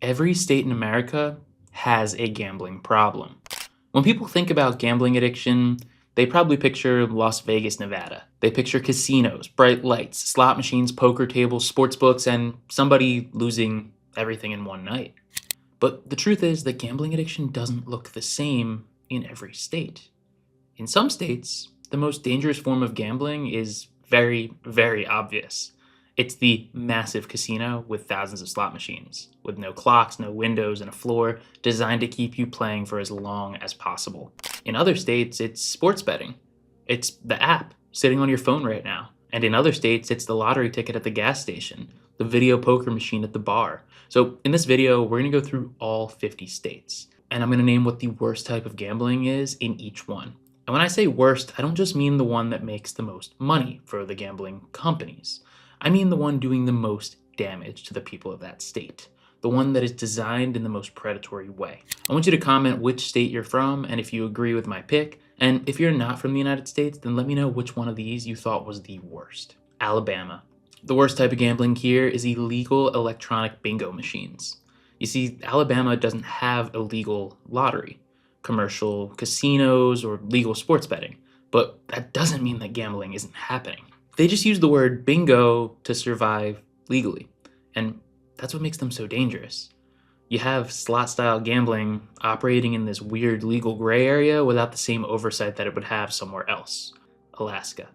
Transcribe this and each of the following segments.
Every state in America has a gambling problem. When people think about gambling addiction, they probably picture Las Vegas, Nevada. They picture casinos, bright lights, slot machines, poker tables, sports books, and somebody losing everything in one night. But the truth is that gambling addiction doesn't look the same in every state. In some states, the most dangerous form of gambling is very, very obvious. It's the massive casino with thousands of slot machines, with no clocks, no windows, and a floor designed to keep you playing for as long as possible. In other states, it's sports betting. It's the app sitting on your phone right now. And in other states, it's the lottery ticket at the gas station, the video poker machine at the bar. So in this video, we're gonna go through all 50 states. And I'm gonna name what the worst type of gambling is in each one. And when I say worst, I don't just mean the one that makes the most money for the gambling companies. I mean the one doing the most damage to the people of that state. The one that is designed in the most predatory way. I want you to comment which state you're from and if you agree with my pick. And if you're not from the United States, then let me know which one of these you thought was the worst. Alabama. The worst type of gambling here is illegal electronic bingo machines. You see, Alabama doesn't have a legal lottery, commercial casinos, or legal sports betting. But that doesn't mean that gambling isn't happening. They just use the word bingo to survive legally. And that's what makes them so dangerous. You have slot-style gambling operating in this weird legal gray area without the same oversight that it would have somewhere else. Alaska.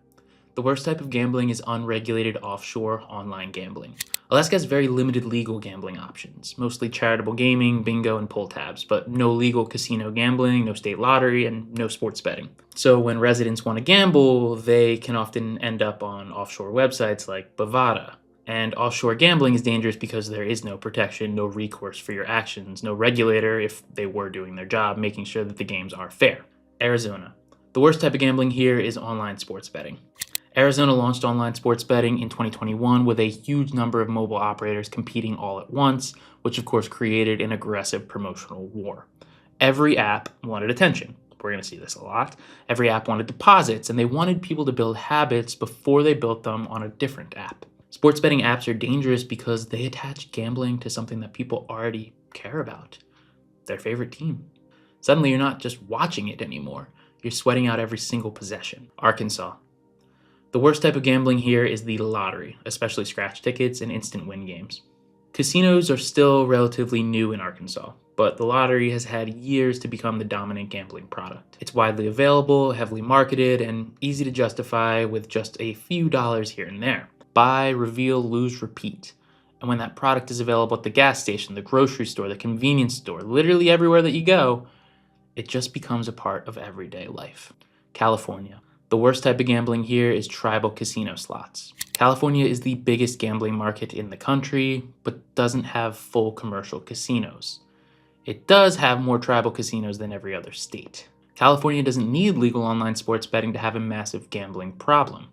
The worst type of gambling is unregulated offshore online gambling. Alaska has very limited legal gambling options, mostly charitable gaming, bingo, and pull tabs, but no legal casino gambling, no state lottery, and no sports betting. So when residents want to gamble, they can often end up on offshore websites like Bovada. And offshore gambling is dangerous because there is no protection, no recourse for your actions, no regulator if they were doing their job, making sure that the games are fair. Arizona. The worst type of gambling here is online sports betting. Arizona launched online sports betting in 2021 with a huge number of mobile operators competing all at once, which of course created an aggressive promotional war. Every app wanted attention. We're going to see this a lot. Every app wanted deposits, and they wanted people to build habits before they built them on a different app. Sports betting apps are dangerous because they attach gambling to something that people already care about, their favorite team. Suddenly, you're not just watching it anymore. You're sweating out every single possession. Arkansas. The worst type of gambling here is the lottery, especially scratch tickets and instant win games. Casinos are still relatively new in Arkansas, but the lottery has had years to become the dominant gambling product. It's widely available, heavily marketed, and easy to justify with just a few dollars here and there. Buy, reveal, lose, repeat. And when that product is available at the gas station, the grocery store, the convenience store, literally everywhere that you go, it just becomes a part of everyday life. California. The worst type of gambling here is tribal casino slots. California is the biggest gambling market in the country, but doesn't have full commercial casinos. It does have more tribal casinos than every other state. California doesn't need legal online sports betting to have a massive gambling problem.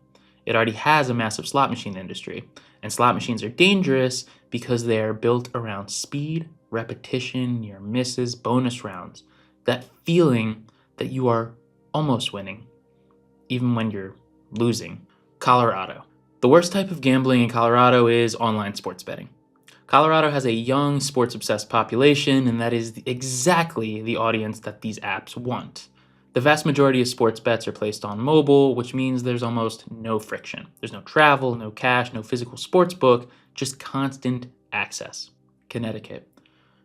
It already has a massive slot machine industry, and slot machines are dangerous because they are built around speed, repetition, near misses, bonus rounds, that feeling that you are almost winning, even when you're losing. Colorado. The worst type of gambling in Colorado is online sports betting. Colorado has a young, sports-obsessed population, and that is exactly the audience that these apps want. The vast majority of sports bets are placed on mobile, which means there's almost no friction. There's no travel, no cash, no physical sports book, just constant access. Connecticut.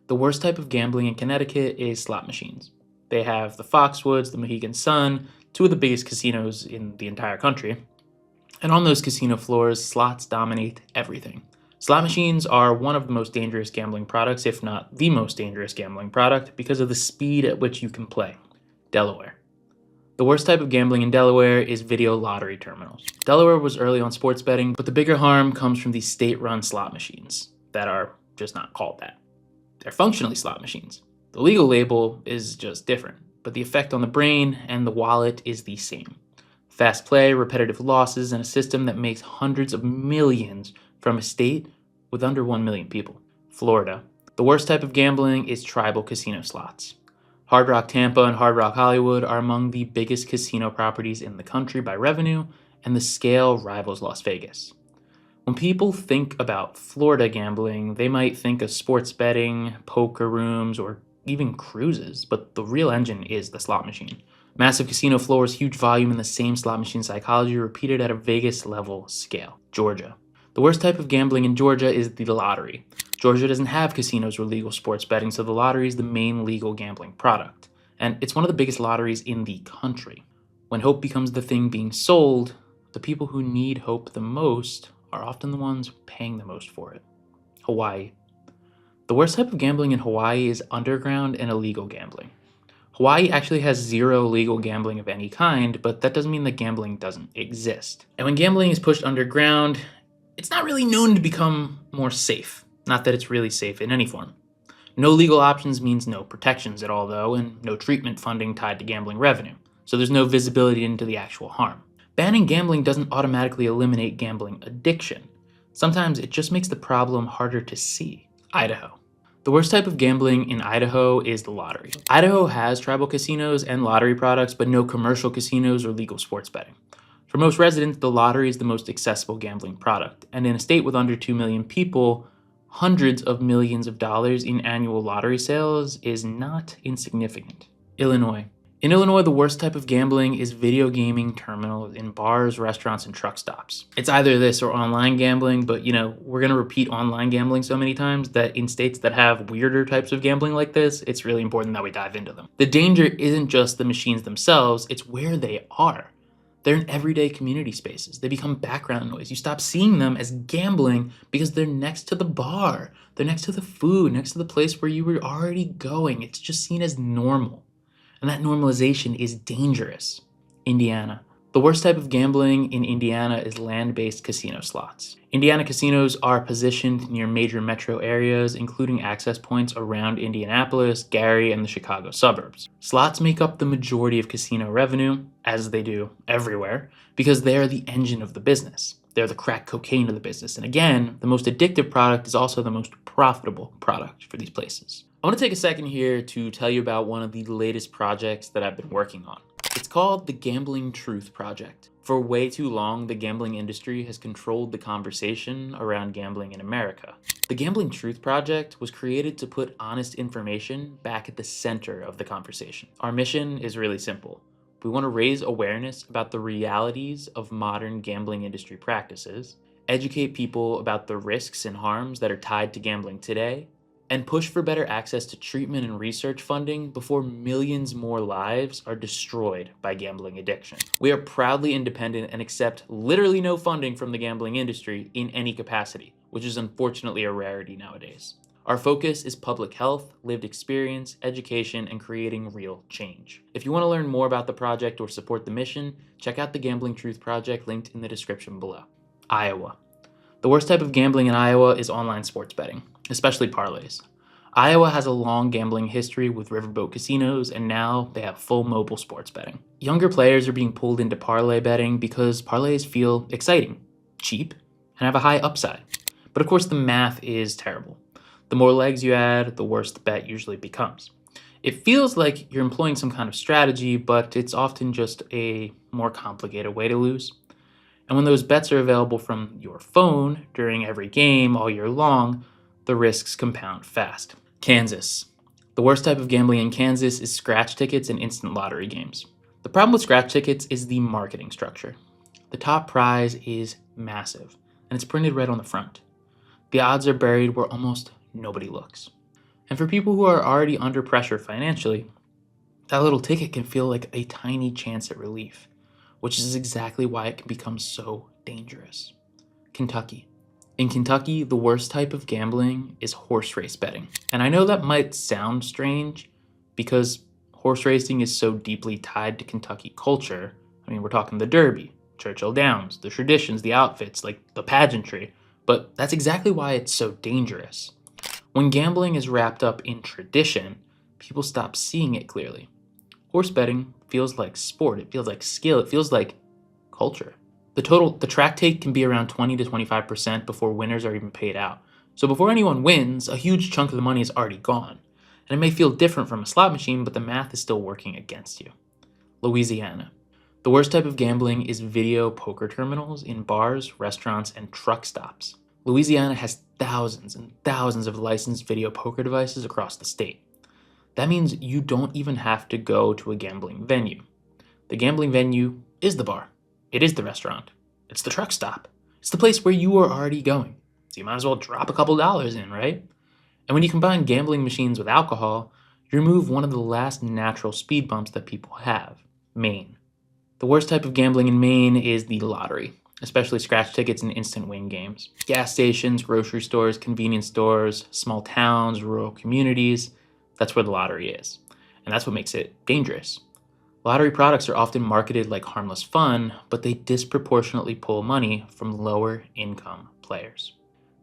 The worst type of gambling in Connecticut is slot machines. They have the Foxwoods, the Mohegan Sun, two of the biggest casinos in the entire country. And on those casino floors, slots dominate everything. Slot machines are one of the most dangerous gambling products, if not the most dangerous gambling product, because of the speed at which you can play. Delaware. The worst type of gambling in Delaware is video lottery terminals. Delaware was early on sports betting, but the bigger harm comes from these state-run slot machines that are just not called that. They're functionally slot machines. The legal label is just different, but the effect on the brain and the wallet is the same. Fast play, repetitive losses, and a system that makes hundreds of millions from a state with under 1 million people. Florida. The worst type of gambling is tribal casino slots. Hard Rock Tampa and Hard Rock Hollywood are among the biggest casino properties in the country by revenue, and the scale rivals Las Vegas. When people think about Florida gambling, they might think of sports betting, poker rooms, or even cruises, but the real engine is the slot machine. Massive casino floors, huge volume, and the same slot machine psychology repeated at a Vegas level scale. Georgia. The worst type of gambling in Georgia is the lottery. Georgia doesn't have casinos or legal sports betting, so the lottery is the main legal gambling product. And it's one of the biggest lotteries in the country. When hope becomes the thing being sold, the people who need hope the most are often the ones paying the most for it. Hawaii. The worst type of gambling in Hawaii is underground and illegal gambling. Hawaii actually has zero legal gambling of any kind, but that doesn't mean that gambling doesn't exist. And when gambling is pushed underground, it's not really known to become more safe. Not that it's really safe in any form. No legal options means no protections at all, though, and no treatment funding tied to gambling revenue. So there's no visibility into the actual harm. Banning gambling doesn't automatically eliminate gambling addiction. Sometimes it just makes the problem harder to see. Idaho. The worst type of gambling in Idaho is the lottery. Idaho has tribal casinos and lottery products, but no commercial casinos or legal sports betting. For most residents, the lottery is the most accessible gambling product, and in a state with under 2 million people, hundreds of millions of dollars in annual lottery sales is not insignificant. Illinois. In Illinois, the worst type of gambling is video gaming terminals in bars, restaurants, and truck stops. It's either this or online gambling, but we're going to repeat online gambling so many times that in states that have weirder types of gambling like this, it's really important that we dive into them. The danger isn't just the machines themselves, it's where they are. They're in everyday community spaces. They become background noise. You stop seeing them as gambling because they're next to the bar. They're next to the food, next to the place where you were already going. It's just seen as normal. And that normalization is dangerous. Indiana. The worst type of gambling in Indiana is land-based casino slots. Indiana casinos are positioned near major metro areas, including access points around Indianapolis, Gary, and the Chicago suburbs. Slots make up the majority of casino revenue, as they do everywhere, because they are the engine of the business. They're the crack cocaine of the business. And again, the most addictive product is also the most profitable product for these places. I want to take a second here to tell you about one of the latest projects that I've been working on. It's called the Gambling Truth Project. For way too long, the gambling industry has controlled the conversation around gambling in America. The Gambling Truth Project was created to put honest information back at the center of the conversation. Our mission is really simple. We want to raise awareness about the realities of modern gambling industry practices, educate people about the risks and harms that are tied to gambling today, and push for better access to treatment and research funding before millions more lives are destroyed by gambling addiction. We are proudly independent and accept literally no funding from the gambling industry in any capacity, which is unfortunately a rarity nowadays. Our focus is public health, lived experience, education, and creating real change. If you want to learn more about the project or support the mission, check out the Gambling Truth Project linked in the description below. Iowa. The worst type of gambling in Iowa is online sports betting, especially parlays. Iowa has a long gambling history with riverboat casinos, and now they have full mobile sports betting. Younger players are being pulled into parlay betting because parlays feel exciting, cheap, and have a high upside. But of course, the math is terrible. The more legs you add, the worse the bet usually becomes. It feels like you're employing some kind of strategy, but it's often just a more complicated way to lose. And when those bets are available from your phone during every game all year long, the risks compound fast. Kansas. The worst type of gambling in Kansas is scratch tickets and instant lottery games. The problem with scratch tickets is the marketing structure. The top prize is massive, and it's printed right on the front. The odds are buried where almost nobody looks. And for people who are already under pressure financially, that little ticket can feel like a tiny chance at relief, which is exactly why it can become so dangerous. Kentucky. In Kentucky, the worst type of gambling is horse race betting. And I know that might sound strange because horse racing is so deeply tied to Kentucky culture. I mean, we're talking the Derby, Churchill Downs, the traditions, the outfits, like the pageantry. But that's exactly why it's so dangerous. When gambling is wrapped up in tradition, people stop seeing it clearly. Horse betting feels like sport, it feels like skill, it feels like culture. The track take can be around 20 to 25% before winners are even paid out. So before anyone wins, a huge chunk of the money is already gone. And it may feel different from a slot machine, but the math is still working against you. Louisiana. The worst type of gambling is video poker terminals in bars, restaurants, and truck stops. Louisiana has thousands and thousands of licensed video poker devices across the state. That means you don't even have to go to a gambling venue. The gambling venue is the bar. It is the restaurant. It's the truck stop. It's the place where you are already going. So you might as well drop a couple dollars in, right? And when you combine gambling machines with alcohol, you remove one of the last natural speed bumps that people have, Maine. The worst type of gambling in Maine is the lottery, especially scratch tickets and instant win games. Gas stations, grocery stores, convenience stores, small towns, rural communities, that's where the lottery is. And that's what makes it dangerous. Lottery products are often marketed like harmless fun, but they disproportionately pull money from lower income players.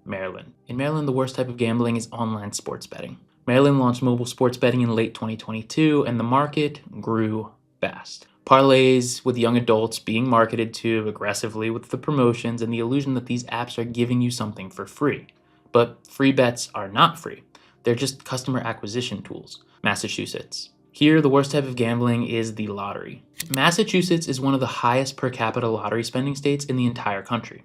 Maryland. In Maryland, the worst type of gambling is online sports betting. Maryland launched mobile sports betting in late 2022, and the market grew fast. Parlays with young adults being marketed to aggressively with the promotions and the illusion that these apps are giving you something for free. But free bets are not free. They're just customer acquisition tools. Massachusetts. Here, the worst type of gambling is the lottery. Massachusetts is one of the highest per capita lottery spending states in the entire country.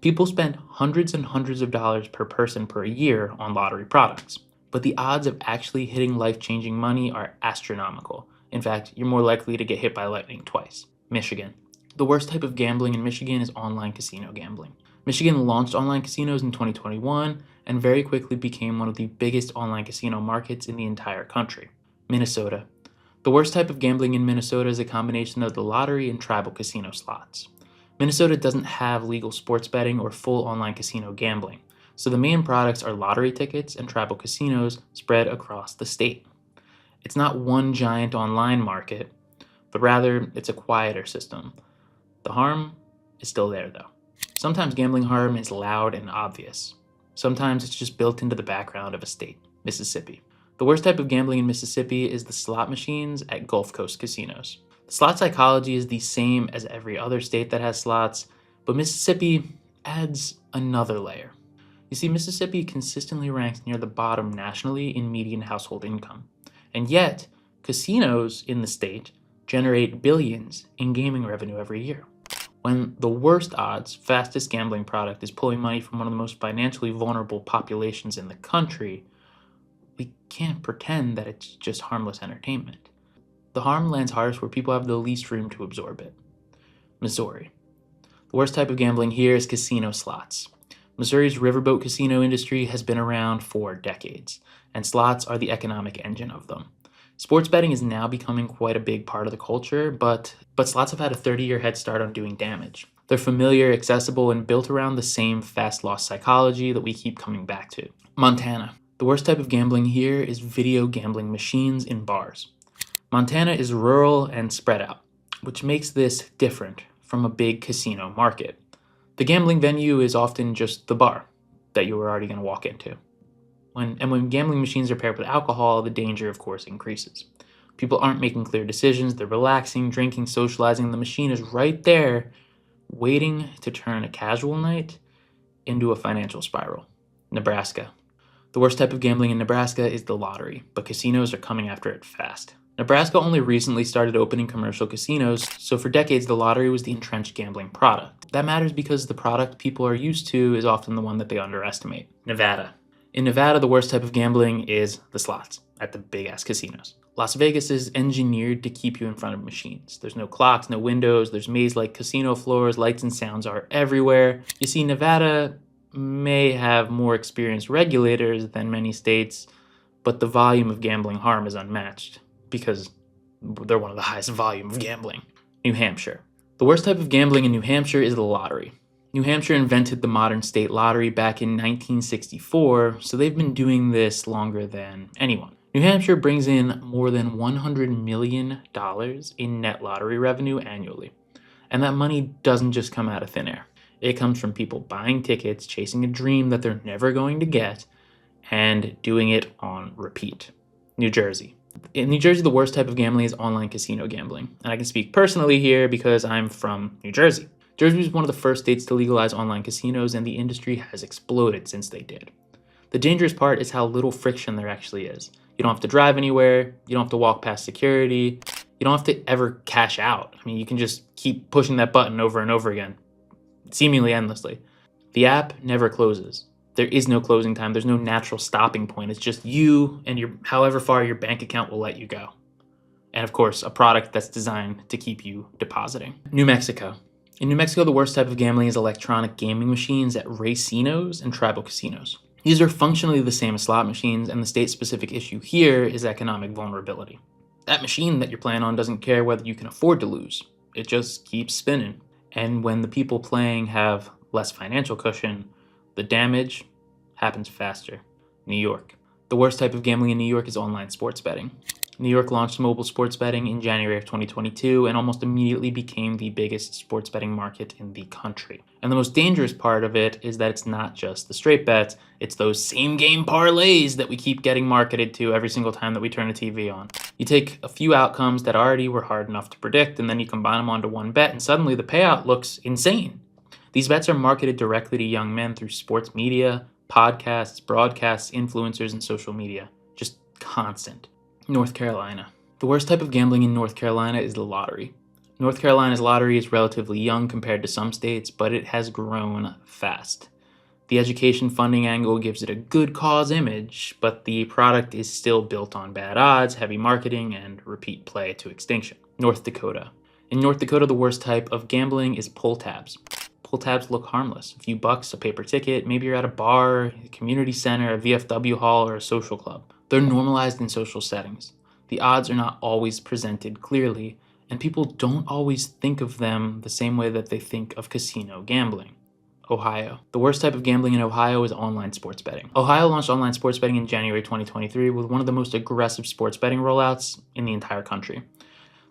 People spend hundreds and hundreds of dollars per person per year on lottery products, but the odds of actually hitting life-changing money are astronomical. In fact, you're more likely to get hit by lightning twice. Michigan. The worst type of gambling in Michigan is online casino gambling. Michigan launched online casinos in 2021 and very quickly became one of the biggest online casino markets in the entire country. Minnesota. The worst type of gambling in Minnesota is a combination of the lottery and tribal casino slots. Minnesota doesn't have legal sports betting or full online casino gambling, so the main products are lottery tickets and tribal casinos spread across the state. It's not one giant online market, but rather it's a quieter system. The harm is still there though. Sometimes gambling harm is loud and obvious. Sometimes it's just built into the background of a state. Mississippi. The worst type of gambling in Mississippi is the slot machines at Gulf Coast casinos. The slot psychology is the same as every other state that has slots, but Mississippi adds another layer. You see, Mississippi consistently ranks near the bottom nationally in median household income. And yet, casinos in the state generate billions in gaming revenue every year. When the worst odds, fastest gambling product is pulling money from one of the most financially vulnerable populations in the country, we can't pretend that it's just harmless entertainment. The harm lands hardest where people have the least room to absorb it. Missouri. The worst type of gambling here is casino slots. Missouri's riverboat casino industry has been around for decades, and slots are the economic engine of them. Sports betting is now becoming quite a big part of the culture, but slots have had a 30-year head start on doing damage. They're familiar, accessible, and built around the same fast loss psychology that we keep coming back to. Montana. The worst type of gambling here is video gambling machines in bars. Montana is rural and spread out, which makes this different from a big casino market. The gambling venue is often just the bar that you were already going to walk into. When gambling machines are paired with alcohol, the danger, of course, increases. People aren't making clear decisions, they're relaxing, drinking, socializing. The machine is right there, waiting to turn a casual night into a financial spiral. Nebraska. The worst type of gambling in Nebraska is the lottery, but casinos are coming after it fast. Nebraska only recently started opening commercial casinos, so for decades the lottery was the entrenched gambling product. That matters because the product people are used to is often the one that they underestimate. Nevada. In Nevada, the worst type of gambling is the slots at the big-ass casinos. Las Vegas is engineered to keep you in front of machines. There's no clocks, no windows, there's maze-like casino floors, lights and sounds are everywhere. You see, Nevada may have more experienced regulators than many states, but the volume of gambling harm is unmatched because they're one of the highest volume of gambling. New Hampshire. The worst type of gambling in New Hampshire is the lottery. New Hampshire invented the modern state lottery back in 1964, so they've been doing this longer than anyone. New Hampshire brings in more than $100 million in net lottery revenue annually. And that money doesn't just come out of thin air. It comes from people buying tickets, chasing a dream that they're never going to get, and doing it on repeat. New Jersey. In New Jersey, the worst type of gambling is online casino gambling. And I can speak personally here because I'm from New Jersey. Jersey was one of the first states to legalize online casinos, and the industry has exploded since they did. The dangerous part is how little friction there actually is. You don't have to drive anywhere, you don't have to walk past security, You don't have to ever cash out. I mean, you can just keep pushing that button over and over again, seemingly endlessly. The app never closes. There is no closing time. There's no natural stopping point. It's just you and your however far your bank account will let you go. And of course, a product that's designed to keep you depositing. New Mexico. In New Mexico, the worst type of gambling is electronic gaming machines at racinos and tribal casinos. These are functionally the same as slot machines, and the state-specific issue here is economic vulnerability. That machine that you're playing on doesn't care whether you can afford to lose. It just keeps spinning. And when the people playing have less financial cushion, the damage happens faster. New York. The worst type of gambling in New York is online sports betting. New York launched mobile sports betting in January of 2022 and almost immediately became the biggest sports betting market in the country. And the most dangerous part of it is that it's not just the straight bets, it's those same game parlays that we keep getting marketed to every single time that we turn the TV on. You take a few outcomes that already were hard enough to predict, and then you combine them onto one bet, and suddenly the payout looks insane. These bets are marketed directly to young men through sports media, podcasts, broadcasts, influencers, and social media. Just constant. North Carolina. The worst type of gambling in North Carolina is the lottery. North Carolina's lottery is relatively young compared to some states, but it has grown fast. The education funding angle gives it a good cause image, but the product is still built on bad odds, heavy marketing, and repeat play to extinction. North Dakota. In North Dakota, the worst type of gambling is pull tabs. Pull tabs look harmless. A few bucks, a paper ticket, maybe you're at a bar, a community center, a VFW hall, or a social club. They're normalized in social settings. The odds are not always presented clearly, and people don't always think of them the same way that they think of casino gambling. Ohio. The worst type of gambling in Ohio is online sports betting. Ohio launched online sports betting in January 2023 with one of the most aggressive sports betting rollouts in the entire country.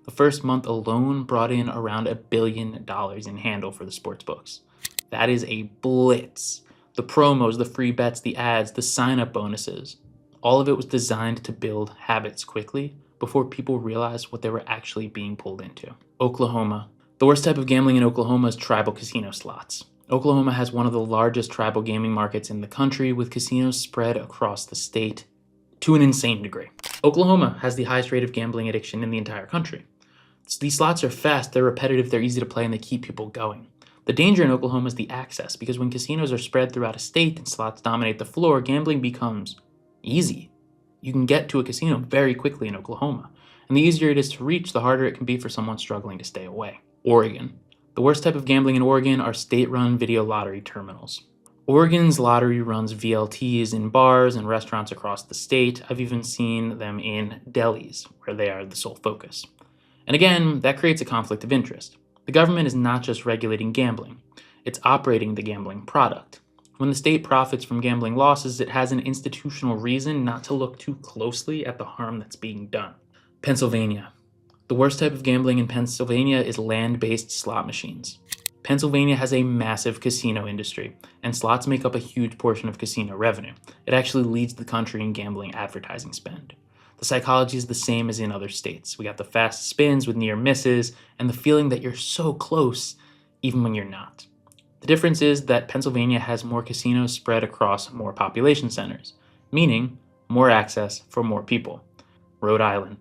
The first month alone brought in around $1 billion in handle for the sports books. That is a blitz. The promos, the free bets, the ads, the sign-up bonuses. All of it was designed to build habits quickly before people realized what they were actually being pulled into. Oklahoma. The worst type of gambling in Oklahoma is tribal casino slots. Oklahoma has one of the largest tribal gaming markets in the country, with casinos spread across the state to an insane degree. Oklahoma has the highest rate of gambling addiction in the entire country. These slots are fast, they're repetitive, they're easy to play, and they keep people going. The danger in Oklahoma is the access, because when casinos are spread throughout a state and slots dominate the floor, gambling becomes easy. You can get to a casino very quickly in Oklahoma, and the easier it is to reach, the harder it can be for someone struggling to stay away. Oregon. The worst type of gambling in Oregon are state-run video lottery terminals. Oregon's lottery runs VLTs in bars and restaurants across the state. I've even seen them in delis, where they are the sole focus. And again, that creates a conflict of interest. The government is not just regulating gambling, it's operating the gambling product. When the state profits from gambling losses, it has an institutional reason not to look too closely at the harm that's being done. Pennsylvania. The worst type of gambling in Pennsylvania is land-based slot machines. Pennsylvania has a massive casino industry, and slots make up a huge portion of casino revenue. It actually leads the country in gambling advertising spend. The psychology is the same as in other states. We got the fast spins with near misses, and the feeling that you're so close, even when you're not. The difference is that Pennsylvania has more casinos spread across more population centers, meaning more access for more people. Rhode Island.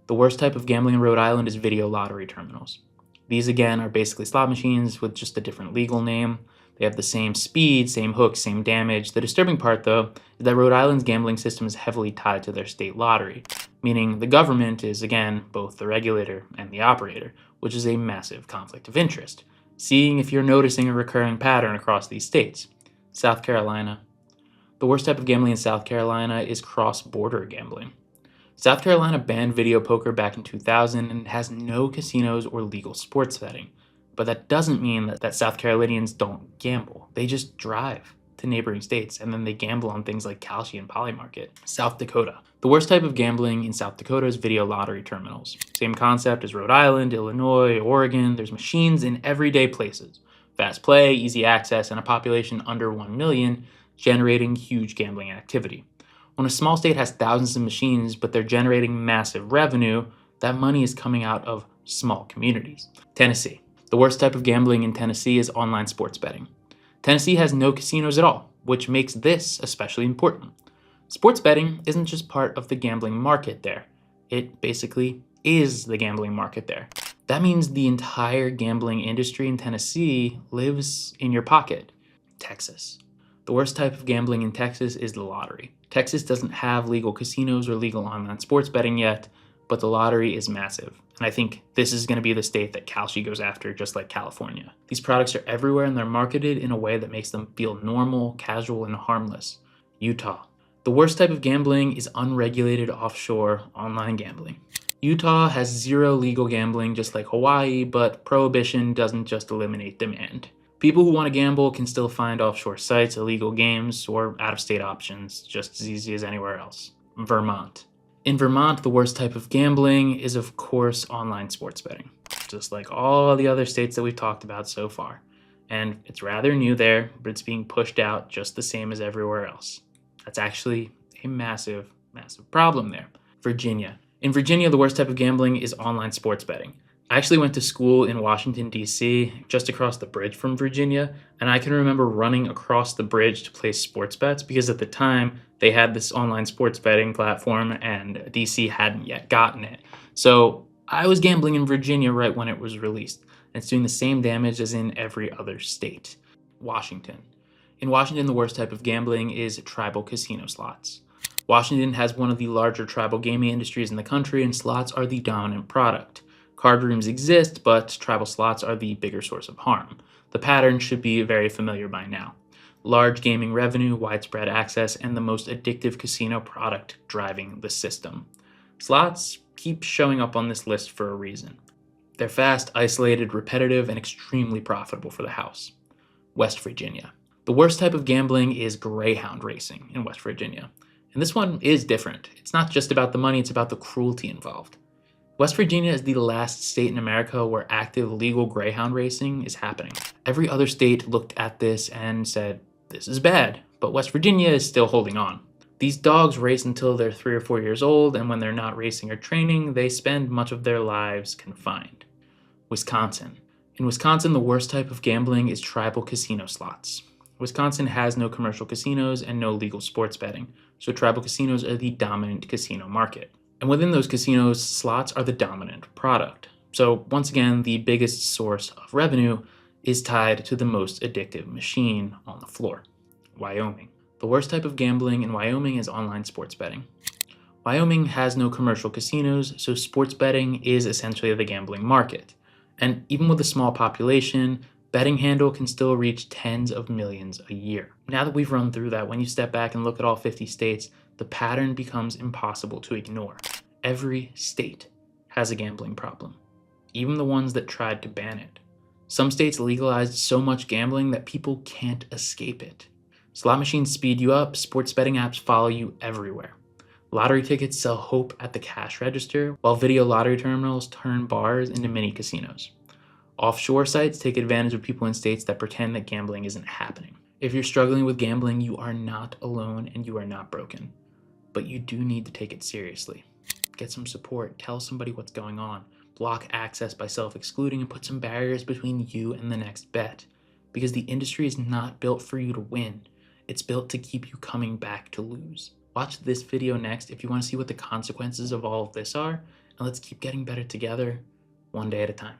The worst type of gambling in Rhode Island is video lottery terminals. These again are basically slot machines with just a different legal name. They have the same speed, same hooks, same damage. The disturbing part, though, is that Rhode Island's gambling system is heavily tied to their state lottery, meaning the government is, again, both the regulator and the operator, which is a massive conflict of interest. Seeing if you're noticing a recurring pattern across these states. South Carolina. The worst type of gambling in South Carolina is cross-border gambling. South Carolina banned video poker back in 2000 and has no casinos or legal sports betting. But that doesn't mean that South Carolinians don't gamble. They just drive to neighboring states, and then they gamble on things like Kalshi and Polymarket. South Dakota. The worst type of gambling in South Dakota is video lottery terminals. Same concept as Rhode Island, Illinois, Oregon. There's machines in everyday places. Fast play, easy access, and a population under 1 million, generating huge gambling activity. When a small state has thousands of machines, but they're generating massive revenue, that money is coming out of small communities. Tennessee. The worst type of gambling in Tennessee is online sports betting. Tennessee has no casinos at all, which makes this especially important. Sports betting isn't just part of the gambling market there. It basically is the gambling market there. That means the entire gambling industry in Tennessee lives in your pocket. Texas. The worst type of gambling in Texas is the lottery. Texas doesn't have legal casinos or legal online sports betting yet, but the lottery is massive. And I think this is going to be the state that Kalshi goes after, just like California. These products are everywhere and they're marketed in a way that makes them feel normal, casual, and harmless. Utah. The worst type of gambling is unregulated offshore online gambling. Utah has zero legal gambling, just like Hawaii, but prohibition doesn't just eliminate demand. People who want to gamble can still find offshore sites, illegal games, or out-of-state options just as easy as anywhere else. Vermont. In Vermont, the worst type of gambling is, of course, online sports betting, just like all the other states that we've talked about so far. And it's rather new there, but it's being pushed out just the same as everywhere else. That's actually a massive, massive problem there. Virginia. In Virginia, the worst type of gambling is online sports betting. I actually went to school in Washington, D.C., just across the bridge from Virginia, and I can remember running across the bridge to place sports bets because at the time they had this online sports betting platform and D.C. hadn't yet gotten it. So I was gambling in Virginia right when it was released, and it's doing the same damage as in every other state. Washington. In Washington, the worst type of gambling is tribal casino slots. Washington has one of the larger tribal gaming industries in the country, and slots are the dominant product. Card rooms exist, but tribal slots are the bigger source of harm. The pattern should be very familiar by now. Large gaming revenue, widespread access, and the most addictive casino product driving the system. Slots keep showing up on this list for a reason. They're fast, isolated, repetitive, and extremely profitable for the house. West Virginia. The worst type of gambling is greyhound racing in West Virginia. And this one is different. It's not just about the money, it's about the cruelty involved. West Virginia is the last state in America where active legal greyhound racing is happening. Every other state looked at this and said, this is bad, but West Virginia is still holding on. These dogs race until they're 3 or 4 years old, and when they're not racing or training, they spend much of their lives confined. Wisconsin. In Wisconsin, the worst type of gambling is tribal casino slots. Wisconsin has no commercial casinos and no legal sports betting, so tribal casinos are the dominant casino market. And within those casinos, slots are the dominant product. So once again, the biggest source of revenue is tied to the most addictive machine on the floor, Wyoming. The worst type of gambling in Wyoming is online sports betting. Wyoming has no commercial casinos, so sports betting is essentially the gambling market. And even with a small population, betting handle can still reach tens of millions a year. Now that we've run through that, when you step back and look at all 50 states, the pattern becomes impossible to ignore. Every state has a gambling problem, even the ones that tried to ban it. Some states legalized so much gambling that people can't escape it. Slot machines speed you up, sports betting apps follow you everywhere. Lottery tickets sell hope at the cash register, while video lottery terminals turn bars into mini casinos. Offshore sites take advantage of people in states that pretend that gambling isn't happening. If you're struggling with gambling, you are not alone and you are not broken. But you do need to take it seriously. Get some support, tell somebody what's going on, block access by self-excluding, and put some barriers between you and the next bet. Because the industry is not built for you to win. It's built to keep you coming back to lose. Watch this video next if you want to see what the consequences of all of this are, and let's keep getting better together, one day at a time.